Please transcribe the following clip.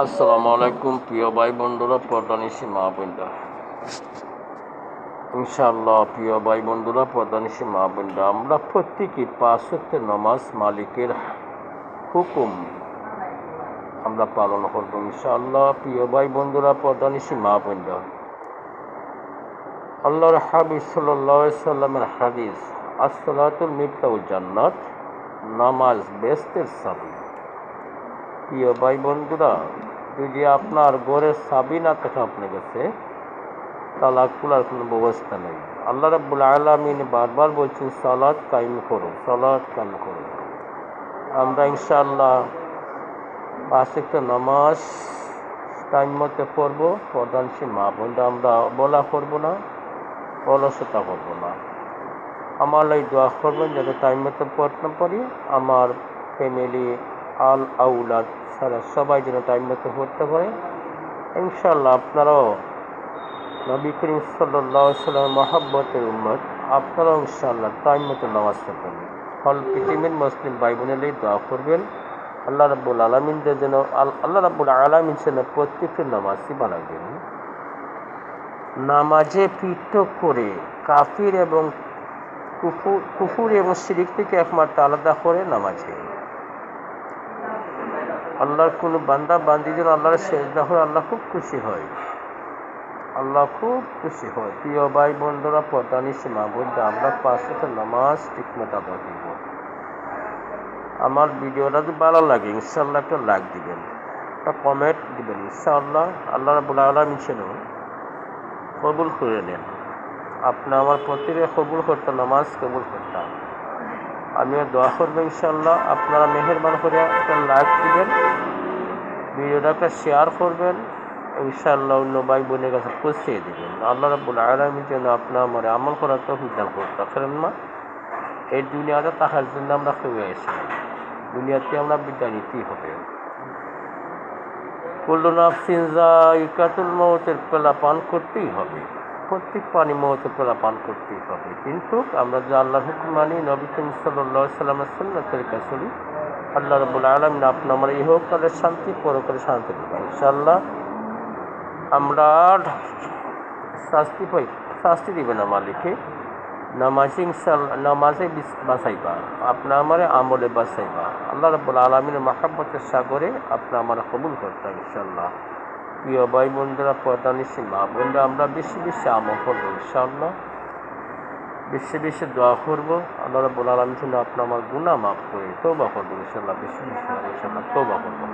আসসালামু আলাইকুম প্রিয় ভাই বন্ধুরা, পর্দানিশী মা বোনরা। ইনশাআল্লাহ প্রিয় ভাই বন্ধুরা, পর্দানিশী মা বোনরা, আমরা প্রত্যেকেই 5 ওয়াক্তের নামাজ মালিকের হুকুম আমরা পালন করব ইনশাআল্লাহ। প্রিয় ভাই বন্ধুরা, পর্দানিশী মা বোনরা, আল্লাহর হাবিব সাল্লাল্লাহু আলাইহি সাল্লামের হাদিস, আসসালাতুল মিফতাহুল জান্নাত, নামাজ বেহেশতের চাবি। প্রিয় ভাই বন্ধুরা, যদি আপনার ঘরের চাবি না থাকে আপনার কাছে, তালা খোলার কোনো ব্যবস্থা নেই। আল্লাহ রাব্বুল আলামিন বারবার বলছেন সালাত কায়েম করো, সালাত কায়েম করো। আমরা ইনশাআল্লাহ 5 ওয়াক্ত নামাজ টাইম মতো পড়বো। প্রধানশী মা বোনরা, আমরা বলা করবো না, অলসতা করবো না। আমার এই দোয়া করবেন যাতে টাইম মতো পড়তে পারি, আমার ফ্যামিলি আল আউলাদ সারা সবাই যেন টাইম মতো পড়তে পারে। ইনশাআল্লাহ আপনারাও নবী করিম সাল্লাল্লাহু আলাইহি ওয়াসাল্লামের মহব্বতের উম্মত, আপনারাও ইনশাআল্লাহ টাইম মতো নামাজ পড়বেন। হল পৃথিবীর মুসলিম ভাই বোনেরাই দোয়া করবেন আল্লাহ রাব্বুল আলামিন যেন প্রত্যেকের নামাজই বানাবেন। নামাজে পৃথক করে কাফির এবং কুফুর এবং শিরিক থেকে একমাত্র আলাদা করে নামাজে আল্লাহর কোনো বান্দা বান্দি যেন আল্লাহর সেজদা হয়, আল্লাহ খুব খুশি হয়, আল্লাহ খুব খুশি হয়। প্রিয় ভাই বন্ধুরা, পর্দানিশী মা বোনরা, আমরা 5 ওয়াক্ত নামাজ ঠিকমতো আদায় করব। আমার ভিডিওটা যদি ভালো লাগে ইনশাআল্লাহ একটা লাইক দিবেন, একটা কমেন্ট দিবেন। ইনশাআল্লাহ আল্লাহ রাব্বুল আলামিন যেন কবুল করে নেন। আপনি আমার প্রত্যেকে কবুল করতে, নামাজ কবুল করতাম। আমিও দোয়া করবো ইনশাআল্লাহ। আপনারা মেহেরবান করে একটা লাইক দিবেন, ভিডিওটা একটা শেয়ার করবেন, ইনশাআল্লাহ অন্য ভাই বোনের কাছে পৌঁছে দেবেন। আল্লাহ রাব্বুল আলামিন যেন আপনার আমার আমল করার তৌফিক দান করতে পারেন। মা, এই দুনিয়াতে থাকার জন্য আমরা হয়ে এসেছিলাম, দুনিয়াতে আমরা বিদায় নিতেই হবে। কুল্লু নাফসিন যায়িকাতুল মউতের পেলা পান করতেই হবে, প্রত্যেক প্রাণী মউতের পেলা পান করতেই হবে। কিন্তু আমরা যে আল্লাহর হুকুম মানি, নবী করিম সাল্লাল্লাহু আলাইহি সাল্লামের সুন্নাত তরিকা চলি, আল্লাহ রাব্বুল আলামিন আপনি আমার ইহকালের শান্তি, পরকালের শান্তি দেবেন ইনশাআল্লাহ। আমরা শাস্তি দিবে না মালিকে। নামাজে ইনশাআল্লাহ, নামাজে বাঁচাইবা, আপনি আমার আমলে বাঁচাইবা। আল্লাহ রাব্বুল আলামিনের মহব্বতের সাগরে আপনি আমার কবুল করতেন ইনশাআল্লাহ। প্রিয় ভাই বন্ধুরা, পর্দানিশী মা বোনরা, আমরা বেশি বেশি আমল করবো ইনশাআল্লাহ, বেশি বেশি দোয়া করবো। আল্লাহ রাব্বুল আলামিন যেন আপনি আমার গুনাহ মাফ করে তওবা করবো ইনশাআল্লাহ, বেশি বেশি ইনশাআল্লাহ তওবা করবো।